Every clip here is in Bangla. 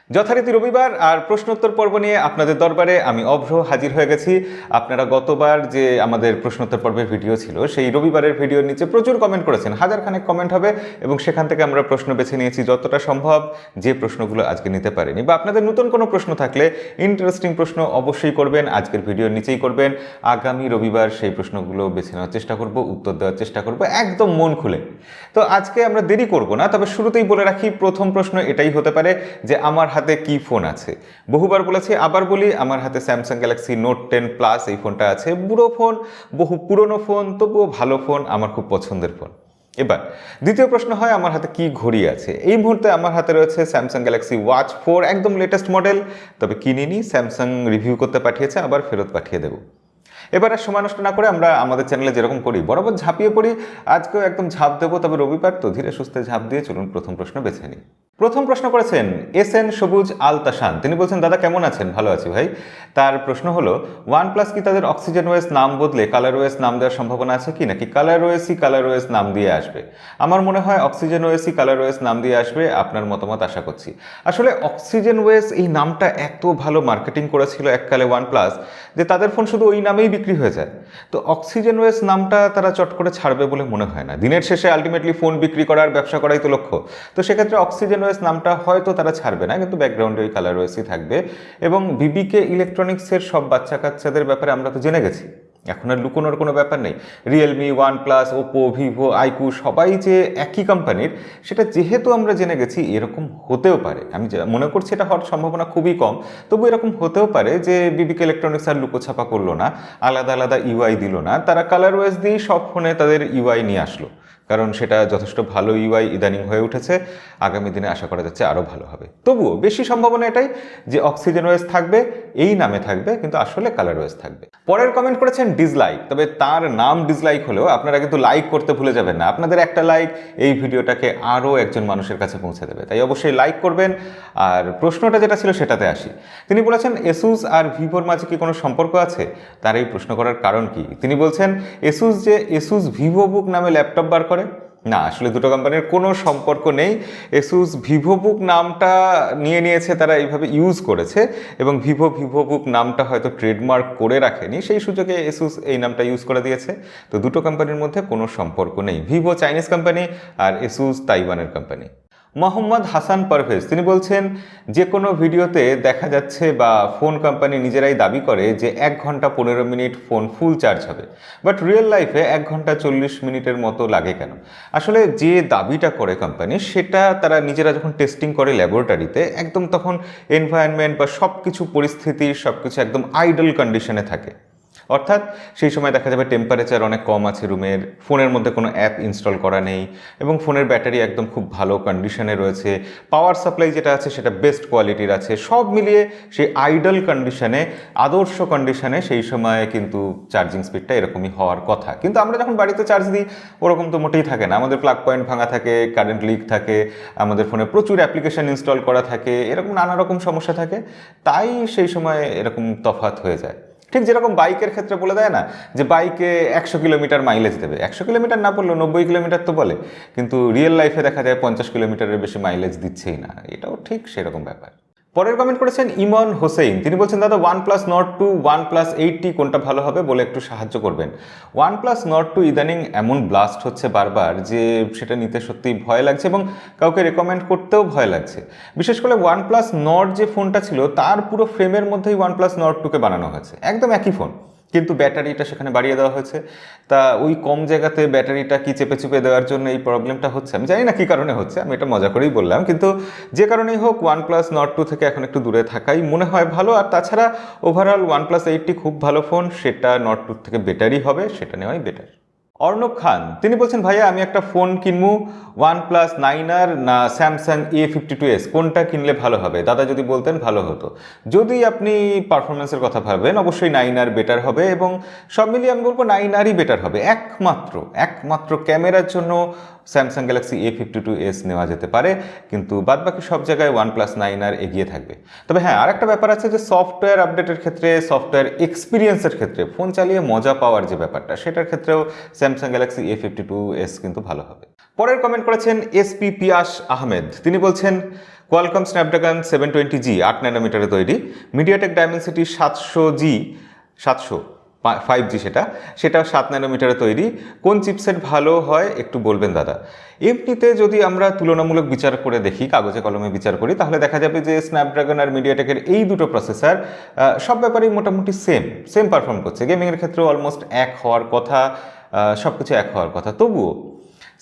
যথারীতি রবিবার আর প্রশ্নোত্তর পর্ব নিয়ে আপনাদের দরবারে আমি অভ্র হাজির হয়ে গেছি। আপনারা গতবার যে আমাদের প্রশ্নোত্তর পর্বের ভিডিও ছিল সেই রবিবারের ভিডিওর নিচে প্রচুর কমেন্ট করেছেন, হাজারখানেক কমেন্ট হবে এবং সেখান থেকে আমরা প্রশ্ন বেছে নিয়েছি যতটা সম্ভব, যে প্রশ্নগুলো আজকে নিতে পারিনি। বা আপনাদের নতুন কোনো প্রশ্ন থাকলে, ইন্টারেস্টিং প্রশ্ন অবশ্যই করবেন, আজকের ভিডিওর নিচেই করবেন। আগামী রবিবার সেই প্রশ্নগুলো বেছে নেওয়ার চেষ্টা করব, উত্তর দেওয়ার চেষ্টা করব একদম মন খুলে। তো আজকে আমরা দেরি করব না, তবে শুরুতেই বলে রাখি প্রথম প্রশ্ন এটাই হতে পারে যে আমার হাতে কি ফোন আছে। বহুবার বলেছি, আবার বলি, আমার হাতে স্যামসাং গ্যালাক্সি নোট 10 প্লাস এই ফোনটা আছে। বুড়ো ফোন, বহু পুরনো ফোন, তবুও ভালো ফোন, আমার খুব পছন্দের ফোন। এবার দ্বিতীয় প্রশ্ন হয় আমার হাতে কি ঘড়ি আছে। এই মুহূর্তে আমার হাতে রয়েছে স্যামসাং গ্যালাক্সি ওয়াচ 4, একদম লেটেস্ট মডেল, তবে কিনিনি, স্যামসাং রিভিউ করতে পাঠিয়েছে, আবার ফেরত পাঠিয়ে দেবো। এবার আর সময় নষ্ট না করে আমরা আমাদের চ্যানেলে যেরকম করি বরাবর ঝাঁপিয়ে পড়ি। আজকেও একদম ঝাঁপ দেবো, তবে রবিবার তো ধীরে সুস্থে ঝাঁপ দিয়ে চলুন প্রথম প্রশ্ন বেছে নিই। প্রথম প্রশ্ন করেছেন SN সবুজ আলতাসান। তিনি বলছেন, দাদা কেমন আছেন? ভালো আছি ভাই। তার প্রশ্ন হলো, OnePlus কি তাদের অক্সিজেন ওএস নাম বদলে কালার ওএস নাম দেওয়ার সম্ভাবনা আছে কি, নাকি কালার ওএস নাম দিয়ে আসবে? আমার মনে হয় অক্সিজেন ওএসই কালার ওএস নাম দিয়ে আসবে। আপনার মতামত আশা করছি। আসলে অক্সিজেন ওএস এই নামটা এত ভালো মার্কেটিং করেছিল এককালে OnePlus যে তাদের ফোন শুধু ওই নামেই বিক্রি হয়ে যায়। তো অক্সিজেন ওএস নামটা তারা চট করে ছাড়বে বলে মনে হয় না। দিনের শেষে আলটিমেটলি ফোন বিক্রি করার, ব্যবসা করাই তো লক্ষ্য। তো সেক্ষেত্রে অক্সিজেন ওএস নামটা হয়তো তারা ছাড়বে না, কিন্তু ব্যাকগ্রাউন্ডে ওই কালার ওএসই থাকবে। এবং বিবিকে ইলেকট্রনিক্সের সব বাচ্চা কাচ্চাদের ব্যাপারে আমরা তো জেনে গেছি, এখন আর লুকোনোর কোনো ব্যাপার নেই। Realme, OnePlus, Oppo, Vivo, iQOO সবাই যে একই কোম্পানির, সেটা যেহেতু আমরা জেনে গেছি, এরকম হতেও পারে, আমি মনে করছি এটা হওয়ার সম্ভাবনা খুবই কম, তবু এরকম হতেও পারে যে বিবিকে ইলেকট্রনিক্স আর লুকোছাপা করলো না, আলাদা আলাদা ইউআই দিল না, তারা কালার ওয়েস দিয়েই সব ফোনে তাদের ইউআই নিয়ে আসলো। কারণ সেটা যথেষ্ট ভালো ইউআই ইদানিং হয়ে উঠেছে, আগামী দিনে আশা করা যাচ্ছে আরও ভালো হবে। তবুও বেশি সম্ভাবনা এটাই যে অক্সিজেন ওয়েস থাকবে, এই নামে থাকবে, কিন্তু আসলে কালার ওয়েস থাকবে। পরের কমেন্ট করেছেন ডিসলাইক, তবে তার নাম ডিসলাইক হলেও আপনারা কিন্তু লাইক করতে ভুলে যাবেন না। আপনাদের একটা লাইক এই ভিডিওটাকে আরও একজন মানুষের কাছে পৌঁছে দেবে, তাই অবশ্যই লাইক করবেন। আর প্রশ্নটা যেটা ছিল সেটাতে আসি। তিনি বলেছেন, এসুস আর ভিভোর মাঝে কি কোনো সম্পর্ক আছে? তার এই প্রশ্ন করার কারণ কি? তিনি বলছেন এসুস ভিভো বুক নামে ল্যাপটপ বার করে। না, আসলে দুটো কোম্পানির কোনো সম্পর্ক নেই। এসুস ভিভো বুক নামটা নিয়ে নিয়েছে, তারা এইভাবে ইউজ করেছে, এবং ভিভো বুক নামটা হয়তো ট্রেডমার্ক করে রাখেনি, সেই সুযোগে এসুস এই নামটা ইউজ করে দিয়েছে। তো দুটো কোম্পানির মধ্যে কোনো সম্পর্ক নেই। ভিভো চাইনিজ কোম্পানি আর এসুস তাইওয়ানের কোম্পানি। মোহাম্মদ হাসান পারভেজ তিনি বলছেন, যে কোনো ভিডিওতে দেখা যাচ্ছে বা ফোন কোম্পানি নিজেরাই দাবি করে যে 1 ঘন্টা 15 মিনিট ফোন ফুল চার্জ হবে, বাট রিয়েল লাইফে 1 ঘন্টা 40 মিনিটের মতো লাগে কেন? আসলে যে দাবিটা করে কোম্পানি, সেটা তারা নিজেরা যখন টেস্টিং করে ল্যাবরেটরিতে, একদম তখন এনভায়রনমেন্ট বা সব কিছু পরিস্থিতি সব কিছু একদম আইডল কন্ডিশনে থাকে। অর্থাৎ সেই সময় দেখা যাবে টেম্পারেচার অনেক কম আছে রুমের, ফোনের মধ্যে কোনো অ্যাপ ইনস্টল করা নেই, এবং ফোনের ব্যাটারি একদম খুব ভালো কন্ডিশনে রয়েছে, পাওয়ার সাপ্লাই যেটা আছে সেটা বেস্ট কোয়ালিটির আছে। সব মিলিয়ে সেই আইডল কন্ডিশনে, আদর্শ কন্ডিশনে সেই সময় কিন্তু চার্জিং স্পিডটা এরকমই হওয়ার কথা। কিন্তু আমরা যখন বাড়িতে চার্জ দিই ওরকম তো মোটেই থাকে না। আমাদের প্লাগ পয়েন্ট ভাঙা থাকে, কারেন্ট লিক থাকে, আমাদের ফোনে প্রচুর অ্যাপ্লিকেশন ইনস্টল করা থাকে, এরকম নানা রকম সমস্যা থাকে, তাই সেই সময় এরকম তফাৎ হয়ে যায়। ঠিক যেরকম বাইকের ক্ষেত্রে বলে দেয় না যে বাইকে 100 কিলোমিটার মাইলেজ দেবে, 100 কিলোমিটার না বললেও 90 কিলোমিটার তো বলে, কিন্তু রিয়েল লাইফে দেখা যায় 50 কিলোমিটারের বেশি মাইলেজ দিচ্ছেই না। এটাও ঠিক সেরকম ব্যাপার। পরের কমেন্ট করেছেন ইমন হোসেন। তিনি বলছেন, দাদা OnePlus Nord 2, OnePlus 8T কোনটা ভালো হবে বলে একটু সাহায্য করবেন। OnePlus Nord 2 ইদানিং এমন ব্লাস্ট হচ্ছে বারবার যে সেটা নিতে সত্যিই ভয় লাগছে, এবং কাউকে রেকমেন্ড করতেও ভয় লাগছে। বিশেষ করে OnePlus Nord যে ফোনটা ছিল তার পুরো ফ্রেমের মধ্যেই OnePlus Nord 2কে বানানো হয়েছে, একদম একই ফোন, কিন্তু ব্যাটারিটা সেখানে বাড়িয়ে দেওয়া হয়েছে। তা ওই কম জায়গাতে ব্যাটারিটা কি চেপে চেপে দেওয়ার জন্য এই প্রবলেমটা হচ্ছে। আমি জানি না কী কারণে হচ্ছে, আমি এটা মজা করেই বললাম, কিন্তু যে কারণেই হোক OnePlus Nord 2 থেকে এখন একটু দূরে থাকাই মনে হয় ভালো। আর তাছাড়া ওভারঅল OnePlus 8T খুব ভালো ফোন, সেটা Nord 2 থেকে বেটারই হবে, সেটা নেওয়াই বেটার। অর্ণব খান তিনি বলছেন, ভাইয়া আমি একটা ফোন কিনবো, OnePlus 9R না স্যামসাং A52s, কোনটা কিনলে ভালো হবে? দাদা যদি বলতেন ভালো হতো। যদি আপনি পারফরমেন্সের কথা ভাবেন অবশ্যই 9R বেটার হবে, এবং সব মিলিয়ে আমি বলবো 9Rই বেটার হবে। একমাত্র ক্যামেরার জন্য স্যামসাং গ্যালাক্সি A52s নেওয়া যেতে পারে, কিন্তু বাদবাকি সব জায়গায় OnePlus 9R এগিয়ে থাকবে। তবে হ্যাঁ, আর একটা ব্যাপার আছে যে সফটওয়্যার আপডেটের ক্ষেত্রে, সফটওয়্যার এক্সপিরিয়েন্সের ক্ষেত্রে, ফোন চালিয়ে মজা পাওয়ার যে ব্যাপারটা, সেটার ক্ষেত্রেও স্যামসাং গ্যালাক্সি A52s কিন্তু ভালো হবে। পরের কমেন্ট করেছেন এসপি পিয়াস আহমেদ। তিনি বলছেন কোয়ালকম স্ন্যাপড্রাগন 720G 8 ন্যানোমিটারে তৈরি, মিডিয়াটেক ডায়মেনসিটি 700G 700 5G সেটা 7 ন্যানোমিটারে তৈরি। কোন চিপসেট ভালো হয় একটু বলবেন দাদা। এমনিতে যদি আমরা তুলনামূলক বিচার করে দেখি, কাগজে কলমে বিচার করি, তাহলে দেখা যাবে যে স্ন্যাপড্রাগন আর মিডিয়াটেকের এই দুটো প্রসেসর সব ব্যাপারেই মোটামুটি সেম পারফর্ম করছে। গেমিংয়ের ক্ষেত্রে অলমোস্ট এক হওয়ার কথা, সব কিছু এক হওয়ার কথা। তবুও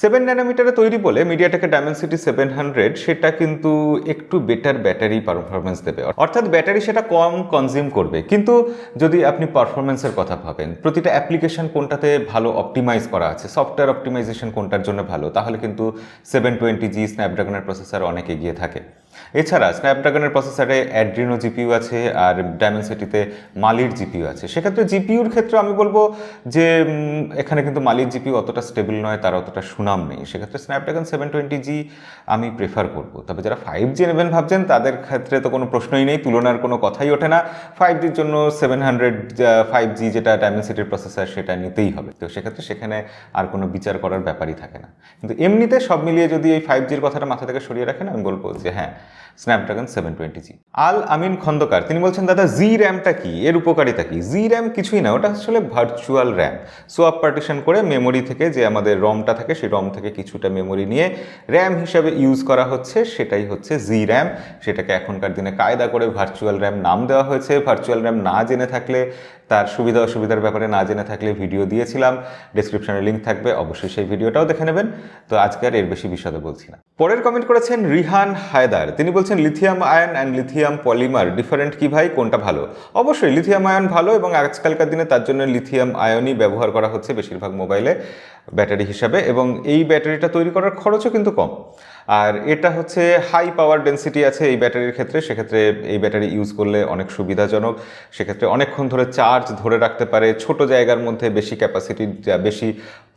7 ন্যানোমিটারে তৈরি বলে মিডিয়াটেকের ডায়মেনসিটি 700 সেটা কিন্তু একটু বেটার ব্যাটারি পারফরমেন্স দেবে, অর্থাৎ ব্যাটারি সেটা কম কনজিউম করবে। কিন্তু যদি আপনি পারফরমেন্সের কথা ভাবেন, প্রতিটা অ্যাপ্লিকেশন কোনটাতে ভালো অপটিমাইজ করা আছে, সফটওয়্যার অপটিমাইজেশন কোনটার জন্য ভালো, তাহলে কিন্তু 720G স্ন্যাপড্রাগনের প্রসেসর অনেক এগিয়ে থাকে। এছাড়া স্ন্যাপড্রাগনের প্রসেসরে অ্যাড্রিনো জিপিইউ আছে আর ডায়মেনসিটিতে মালির জিপিইউ আছে। সেক্ষেত্রে জিপিইউর ক্ষেত্রে আমি বলবো যে এখানে কিন্তু মালির জিপিইউ অতটা স্টেবল নয়, তার অতটা সুনাম নেই। সেক্ষেত্রে স্ন্যাপড্রাগন 720G আমি প্রেফার করব। তবে যারা 5G নেবেন ভাবছেন তাদের ক্ষেত্রে তো কোনো প্রশ্নই নেই, তুলনার কোনো কথাই ওঠে না। 5Gর জন্য 700 5G যেটা ডায়মেনসিটির প্রসেসর সেটা নিতেই হবে। তো সেক্ষেত্রে সেখানে আর কোনো বিচার করার ব্যাপারই থাকে না। কিন্তু এমনিতে সব মিলিয়ে যদি এই 5Gর কথাটা মাথা থেকে সরিয়ে রাখেন, আমি বলবো যে হ্যাঁ, স্ন্যাপড্রাগন 720G। আল আমিন খন্দকার তিনি বলছেন দাদা জি র্যামটা কি, এর উপকারিতা কি? জি র্যাম কিছুই না, ওটা আসলে ভার্চুয়াল র্যাম। সোয়াপ পার্টিশন করে মেমোরি থেকে যে আমাদের রমটা থাকে সেই রম থেকে কিছুটা মেমোরি নিয়ে র্যাম হিসাবে ইউজ করা হচ্ছে, সেটাই হচ্ছে জি র্যাম। সেটাকে এখনকার দিনে কায়দা করে ভার্চুয়াল র্যাম নাম দেওয়া হয়েছে। ভার্চুয়াল র্যাম না জেনে থাকলে, তার সুবিধা অসুবিধার ব্যাপারে না জেনে থাকলে ভিডিও দিয়েছিলাম, ডেসক্রিপশনে লিঙ্ক থাকবে, অবশ্যই সেই ভিডিওটাও দেখে নেবেন। তো আজকে আর এর বেশি বিশদে বলছি না। পরের কমেন্ট করেছেন রিহান হায়দার। তিনি বলছেন lithium ion and lithium polymer different কি ভাই, কোনটা ভালো? অবশ্যই লিথিয়াম আয়ন ভালো, এবং আজকালকার দিনে তার জন্য লিথিয়াম আয়নই ব্যবহার করা হচ্ছে বেশিরভাগ মোবাইলে ব্যাটারি হিসাবে, এবং এই ব্যাটারিটা তৈরি করার খরচও কিন্তু কম। আর এটা হচ্ছে হাই পাওয়ার ডেন্সিটি আছে এই ব্যাটারির ক্ষেত্রে। সেক্ষেত্রে এই ব্যাটারি ইউজ করলে অনেক সুবিধাজনক। সেক্ষেত্রে অনেকক্ষণ ধরে চার্জ ধরে রাখতে পারে, ছোট জায়গার মধ্যে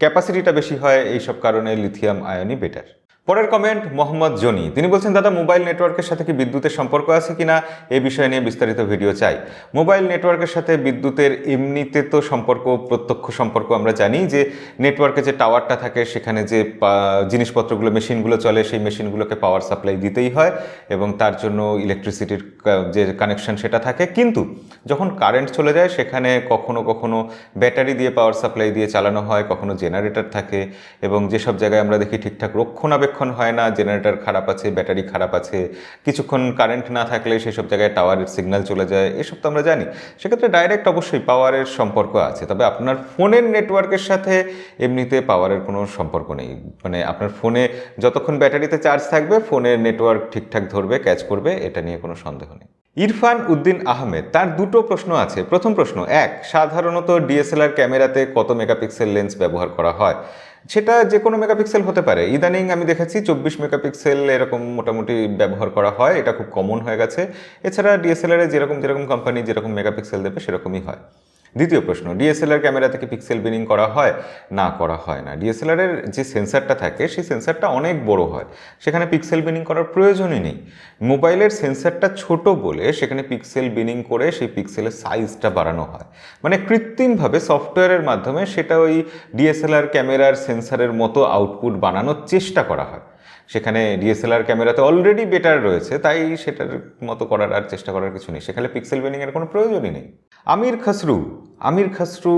ক্যাপাসিটিটা বেশি হয়, এইসব কারণে লিথিয়াম আয়নই বেটার। পরের কমেন্ট মোহাম্মদ জনি। তিনি বলছেন দাদা মোবাইল নেটওয়ার্কের সাথে কি বিদ্যুতের সম্পর্ক আছে কিনা, এই বিষয় নিয়ে বিস্তারিত ভিডিও চাই। মোবাইল নেটওয়ার্কের সাথে বিদ্যুতের এমনিতে তো সম্পর্ক, প্রত্যক্ষ সম্পর্ক আমরা জানি যে নেটওয়ার্কে যে টাওয়ারটা থাকে সেখানে যে জিনিসপত্রগুলো, মেশিনগুলো চলে, সেই মেশিনগুলোকে পাওয়ার সাপ্লাই দিতেই হয়, এবং তার জন্য ইলেকট্রিসিটির যে কানেকশন সেটা থাকে। কিন্তু যখন কারেন্ট চলে যায় সেখানে কখনো কখনো ব্যাটারি দিয়ে পাওয়ার সাপ্লাই দিয়ে চালানো হয়, কখনো জেনারেটর থাকে, এবং যেসব জায়গায় আমরা দেখি ঠিকঠাক রক্ষণাবেক্ষণ হয় না, জেনারেটর খারাপ আছে, ব্যাটারি খারাপ আছে, কিছুক্ষণ কারেন্ট না থাকলে সেসব জায়গায় টাওয়ারের সিগন্যাল চলে যায়, এসব তো আমরা জানি। সেক্ষেত্রে ডাইরেক্ট অবশ্যই পাওয়ারের সম্পর্ক আছে। তবে আপনার ফোনের নেটওয়ার্কের সাথে এমনিতে পাওয়ারের কোনো সম্পর্ক নেই। মানে আপনার ফোনে যতক্ষণ ব্যাটারিতে চার্জ থাকবে ফোনের নেটওয়ার্ক ঠিকঠাক ধরবে, ক্যাচ করবে, এটা নিয়ে কোনো সন্দেহ নেই। ইরফান উদ্দিন আহমেদ, তার দুটো প্রশ্ন আছে। প্রথম প্রশ্ন, সাধারণত ডিএসএলআর ক্যামেরাতে কত মেগাপিক্সেল লেন্স ব্যবহার করা হয়? সেটা যে কোনো মেগাপিক্সেল হতে পারে। ইদানিং আমি দেখেছি 24 মেগাপিক্সেল এরকম মোটামুটি ব্যবহার করা হয়, এটা খুব কমন হয়ে গেছে। এছাড়া ডিএসএলআরে যেরকম কোম্পানি যেরকম মেগাপিক্সেল দেবে সেরকমই হয়। দ্বিতীয় প্রশ্ন, ডিএসএলআর ক্যামেরা থেকে পিক্সেল বিনিং করা হয় না, করা হয় না। ডিএসএলআরের যে সেন্সারটা থাকে সেই সেন্সারটা অনেক বড় হয়, সেখানে পিক্সেল বিনিং করার প্রয়োজনই নেই। মোবাইলের সেন্সারটা ছোট বলে সেখানে পিক্সেল বিনিং করে সেই পিক্সেলের সাইজটা বাড়ানো হয়, মানে কৃত্রিমভাবে সফটওয়্যারের মাধ্যমে সেটা ওই ডিএসএলআর ক্যামেরার সেন্সারের মতো আউটপুট বানানোর চেষ্টা করা হয়। সেখানে ডিএসএলআর ক্যামেরাতে অলরেডি বেটার রয়েছে, তাই সেটার মতো করার আর চেষ্টা করার কিছু নেই, সেখানে পিক্সেল বিনিংয়ের কোনো প্রয়োজনই নেই। আমির খসরু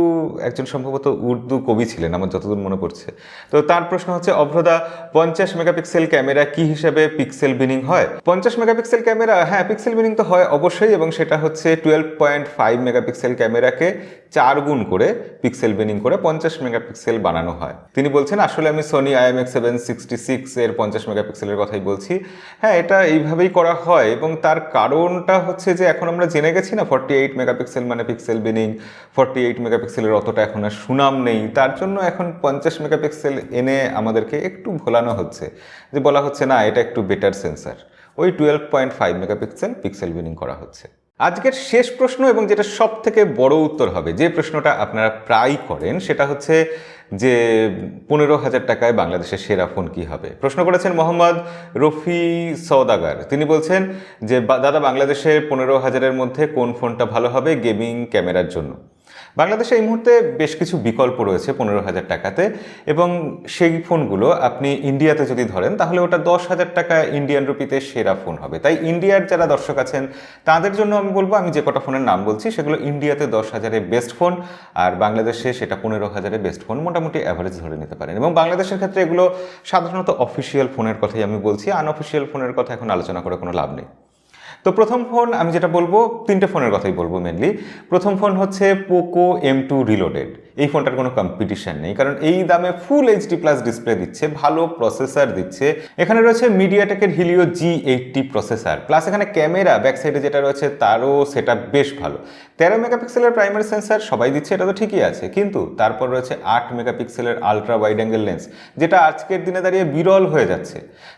একজন সম্ভবত উর্দু কবি ছিলেন আমার যতদূর মনে পড়ছে। তো তার প্রশ্ন হচ্ছে, অভ্রদা 50 মেগাপিক্সেল ক্যামেরা কি হিসাবে পিক্সেল বিনিং হয়? 50 মেগাপিক্সেল ক্যামেরা, হ্যাঁ পিক্সেল বিনিং তো হয় অবশ্যই, এবং সেটা হচ্ছে 12.5 মেগাপিক্সেল ক্যামেরাকে 4 গুণ করে পিক্সেল বিনিং করে 50 মেগাপিক্সেল বানানো হয়। তিনি বলছেন আসলে আমি সোনি IMX766 এর 50 মেগাপিক্সেলের কথাই বলছি। হ্যাঁ, এটা এইভাবেই করা হয়, এবং তার কারণটা হচ্ছে যে এখন আমরা জেনে গেছি না 48 মেগাপিক্সেল মানে পিক্সেল বিনিং। 48 মেগাপিক্সেলের অতটা এখন আর সুনাম নেই, তার জন্য এখন 50 মেগাপিক্সেল এনে আমাদেরকে একটু ভোলানো হচ্ছে, যে বলা হচ্ছে না এটা একটু বেটার সেন্সার, ওই 12.5 মেগাপিক্সেল পিক্সেল বিনিং করা হচ্ছে। আজকের শেষ প্রশ্ন, এবং যেটা সব থেকে বড় উত্তর হবে, যে প্রশ্নটা আপনারা প্রায় করেন, সেটা হচ্ছে যে 15,000 টাকায় বাংলাদেশের সেরা ফোন কী হবে? প্রশ্ন করেছেন মোহাম্মদ রফি সওদাগার। তিনি বলছেন যে দাদা বাংলাদেশে 15,000-এর মধ্যে কোন ফোনটা ভালো হবে গেমিং ক্যামেরার জন্য? বাংলাদেশে এই মুহূর্তে বেশ কিছু বিকল্প রয়েছে 15,000 টাকাতে, এবং সেই ফোনগুলো আপনি ইন্ডিয়াতে যদি ধরেন তাহলে ওটা 10,000 টাকা ইন্ডিয়ান রুপিতে সেরা ফোন হবে। তাই ইন্ডিয়ার যারা দর্শক আছেন তাদের জন্য আমি বলবো, আমি যে কটা ফোনের নাম বলছি সেগুলো ইন্ডিয়াতে 10,000-এ বেস্ট ফোন, আর বাংলাদেশে সেটা 15,000-এ বেস্ট ফোন, মোটামুটি অ্যাভারেজ ধরে নিতে পারেন। এবং বাংলাদেশের ক্ষেত্রে এগুলো সাধারণত অফিসিয়াল ফোনের কথাই আমি বলছি, আনঅফিসিয়াল ফোনের কথা এখন আলোচনা করে কোনো লাভ নেই। তো প্রথম ফোন আমি যেটা বলবো, তিনটে ফোনের কথাই বলবো মেনলি। প্রথম ফোন হচ্ছে পোকো M2 রিলোডেড। এই ফোনটার কোনো কম্পিটিশন নেই, কারণ এই দামে ফুল HD প্লাস ডিসপ্লে দিচ্ছে, ভালো প্রসেসর দিচ্ছে। এখানে রয়েছে মিডিয়াটেকের হিলিও G80 প্রসেসর, প্লাস এখানে ক্যামেরা ব্যাক সাইডে যেটা রয়েছে তারও সেটা বেশ ভালো। 13 মেগাপিক্সেলের প্রাইমারি সেন্সার সবাই দিচ্ছে, এটা তো ঠিকই আছে, কিন্তু তারপর রয়েছে 8 মেগাপিক্সেলের আলট্রা ওয়াইড অ্যাঙ্গেল লেন্স, যেটা আজকের দিনে দাঁড়িয়ে বিরল হয়ে যাচ্ছে।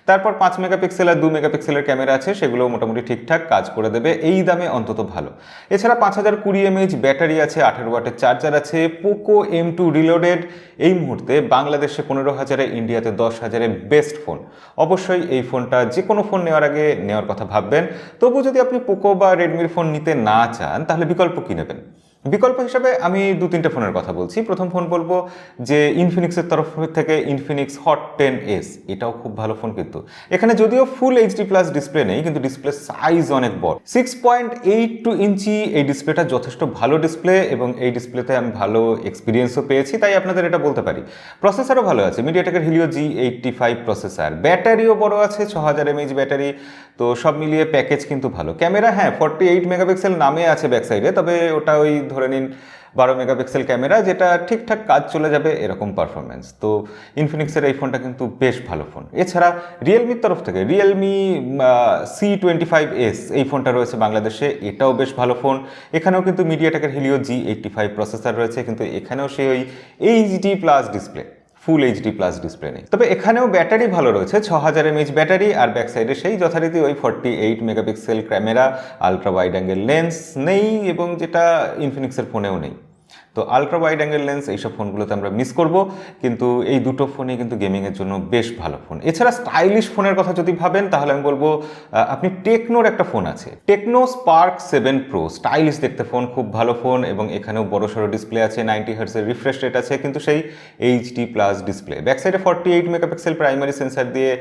তারপর 5 মেগাপিক্সেল আর 2 মেগাপিক্সেলের ক্যামেরা আছে, সেগুলো মোটামুটি ঠিকঠাক কাজ করে দেবে, এই দামে অন্তত ভালো। এছাড়া 5020 mAh ব্যাটারি আছে, 18 ওয়াটের চার্জার আছে। পোকো M2 রিলোডেড এই মুহূর্তে বাংলাদেশে 15,000-এ, ইন্ডিয়াতে 10,000-এ বেস্ট ফোন। অবশ্যই এই ফোনটা যে কোনো ফোন নেওয়ার আগে নেওয়ার কথা ভাববেন। তবু যদি আপনি পোকো বা রেডমির ফোন নিতে না চান তাহলে বিকল্প কী নেবেন? বিকল্প হিসাবে আমি 2-3টে ফোনের কথা বলছি। প্রথম ফোন বলবো যে ইনফিনিক্সের তরফ থেকে ইনফিনিক্স হট 10s, এটাও খুব ভালো ফোন। কিন্তু এখানে যদিও ফুল HD প্লাস ডিসপ্লে নেই, কিন্তু ডিসপ্লে সাইজ অনেক বড়, 6.82 ইঞ্চি। এই ডিসপ্লেটা যথেষ্ট ভালো ডিসপ্লে, এবং এই ডিসপ্লেতে আমি ভালো এক্সপিরিয়েন্সও পেয়েছি, তাই আপনাদের এটা বলতে পারি। প্রসেসরও ভালো আছে, মিডিয়াটেকের হিলিও G85 প্রসেসর, ব্যাটারিও বড় আছে, 6000 mAh ব্যাটারি। তো সব মিলিয়ে প্যাকেজ কিন্তু ভালো। ক্যামেরা হ্যাঁ 48 মেগাপিক্সেল নামে আছে ব্যাক সাইডে, তবে ওটা ওই ধরে নিন 12 মেগাপিক্সেল ক্যামেরা, যেটা ঠিকঠাক কাজ চলে যাবে এরকম পারফরমেন্স। তো ইনফিনিক্সের এই ফোনটা কিন্তু বেশ ভালো ফোন। এছাড়া রিয়েলমির তরফ থেকে রিয়েলমি C25s এই ফোনটা রয়েছে বাংলাদেশে, এটাও বেশ ভালো ফোন। এখানেও কিন্তু মিডিয়াটেকের হিলিও G85 প্রসেসর রয়েছে, কিন্তু এখানেও সেই ওই HD প্লাস ডিসপ্লে, ফুল HD প্লাস ডিসপ্লে নেই। তবে এখানেও ব্যাটারি ভালো রয়েছে, 6000 mAh ব্যাটারি, আর ব্যাক সাইডে সেই যথারীতি ওই 48 megapixel camera, ultra wide angle lens নেই, এবং যেটা ইনফিনিক্সের ফোনেও নেই। তো আলট্রা ওয়াইড অ্যাঙ্গেল লেন্স এইসব ফোনগুলোতে আমরা মিস করব, কিন্তু এই দুটো ফোনই কিন্তু গেমিংয়ের জন্য বেশ ভালো ফোন। এছাড়া স্টাইলিশ ফোনের কথা যদি ভাবেন তাহলে আমি বলবো আপনি টেকনোর একটা ফোন আছে, টেকনো স্পার্ক 7 প্রো, স্টাইলিশ দেখতে ফোন, খুব ভালো ফোন, এবং এখানেও বড়সড় ডিসপ্লে আছে, 90 হার্টজের রিফ্রেশ রেট আছে, কিন্তু সেই HD প্লাস ডিসপ্লে। ব্যাক সাইডে 48 মেগাপিক্সেল প্রাইমারি সেন্সার দিয়ে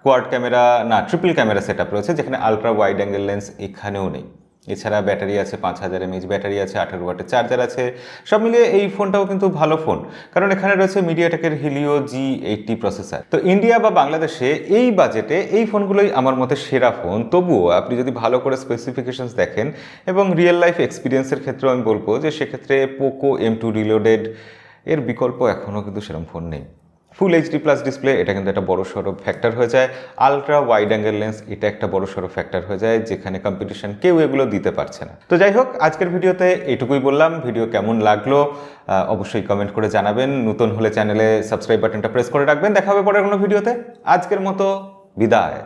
কোয়াড ক্যামেরা না ট্রিপল ক্যামেরা সেট আপ রয়েছে, যেখানে আলট্রা ওয়াইড অ্যাঙ্গেল লেন্স এখানেও নেই। এছাড়া ব্যাটারি আছে 5000 mAh ব্যাটারি আছে, 18 ওয়াটের চার্জার আছে। সব মিলিয়ে এই ফোনটাও কিন্তু ভালো ফোন, কারণ এখানে রয়েছে মিডিয়াটেকের হিলিও G80 প্রসেসর। তো ইন্ডিয়া বা বাংলাদেশে এই বাজেটে এই ফোনগুলোই আমার মতে সেরা ফোন। তবুও আপনি যদি ভালো করে স্পেসিফিকেশনস দেখেন এবং রিয়েল লাইফ এক্সপিরিয়েন্সের ক্ষেত্রেও আমি বলবো যে সেক্ষেত্রে পোকো M2 রিলোডেড এর বিকল্প এখনও কিন্তু সেরকম ফোন নেই। ফুল HD প্লাস ডিসপ্লে, এটা কিন্তু একটা বড় সড়ো ফ্যাক্টর হয়ে যায়। আলট্রা ওয়াইড অ্যাঙ্গেল লেন্স, এটা একটা বড় সড়ো ফ্যাক্টর হয়ে যায়, যেখানে কম্পিটিশন কেউ এগুলো দিতে পারছে না। তো যাই হোক, আজকের ভিডিওতে এইটুকুই বললাম। ভিডিও কেমন লাগলো অবশ্যই কমেন্ট করে জানাবেন। নতুন হলে চ্যানেলে সাবস্ক্রাইব বাটনটা প্রেস করে রাখবেন। দেখা হবে পরের কোনো ভিডিওতে। আজকের মতো বিদায়।